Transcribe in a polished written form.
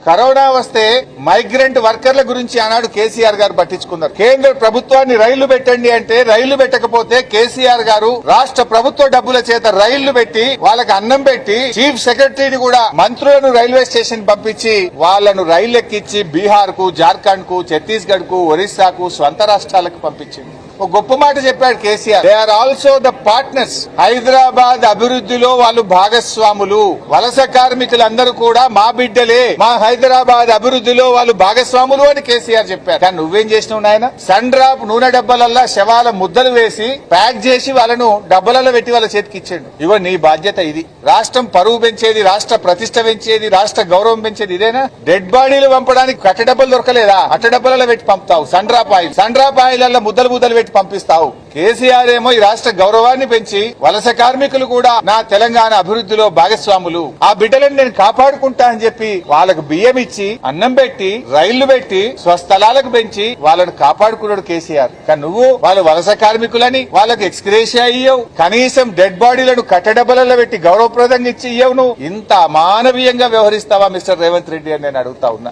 Corona వస్తే migrant వర్కర్ల గురించి ఆనాడు కేసీఆర్ గారు పట్టించుకున్నారు. కేంద్ర ప్రభుత్వాన్ని రైళ్లు పెట్టండి అంటే రైళ్లు పెట్టకపోతే కేసీఆర్ గారు రాష్ట్ర ప్రభుత్వ డబ్బుల చేత రైళ్లు పెట్టి వాళ్ళకి అన్నం పెట్టి చీఫ్ సెక్రటరీని కూడా మంత్రులను రైల్వే స్టేషన్ పంపించి వాళ్లను రైళ్లు ఎక్కించి బీహార్ కు, జార్ఖండ్ కు, ఛత్తీస్గఢ్ కు, ఒరిస్సాకు, స్వంత రాష్ట్రాలకు పంపించింది. ఒక గొప్ప మాట చెప్పాడు KCR. They are also the partners. Hyderabad అభివృద్ధిలో వాళ్ళు భాగస్వాములు. వలస కార్మికులందరూ కూడా మా బిడ్డలే, మా హైదరాబాద్ అభివృద్ధిలో వాళ్ళు భాగస్వాములు అని కేసీఆర్ చెప్పారు. కానీ నువ్వేం చేసినావు నాయన? సన్ డ్రాప్ నూనె డబ్బాలల్లా శవాల ముద్దలు వేసి ప్యాక్ చేసి వాళ్ళను డబ్బలలో పెట్టి వాళ్ళ చేతికి ఇచ్చాడు. ఇగో నీ బాధ్యత ఇది. రాష్ట్రం పరువు పెంచేది, రాష్ట్ర ప్రతిష్ట పెంచేది, రాష్ట్ర గౌరవం పెంచేది ఇదేనా? డెడ్ బాడీలు పంపడానికి కట్ట డబ్బలు దొరకలేదా? అట్ట డబ్బలలో పెట్టి పంపుతావు. సన్ డ్రాప్ ఆయిల్ ముద్దలు పెట్టి పంపిస్తావు. కేసీఆర్ ఏమో ఈ రాష్ట్ర గౌరవాన్ని పెంచి వలస కార్మికులు కూడా నా తెలంగాణ అభివృద్ధిలో భాగస్వాములు, ఆ బిడ్డలను నేను కాపాడుకుంటా అని చెప్పి వాళ్ళకు బియ్యం ఇచ్చి, అన్నం పెట్టి, రైళ్లు పెట్టి, స్వస్థలాలకు పెంచి వాళ్ళను కాపాడుకున్నాడు కేసీఆర్. కానీ నువ్వు వాళ్ళు వలస కార్మికులని వాళ్ళకు ఎక్స్గ్రేషియా ఇయ్యవు, కనీసం డెడ్ బాడీలను కట్టడబ్బలలో పెట్టి గౌరవప్రదంగా ఇచ్చి ఇయ్యవు. నువ్వు ఇంత అమానవీయంగా వ్యవహరిస్తావా మిస్టర్ రేవంత్ రెడ్డి అని నేను అడుగుతా ఉన్నా.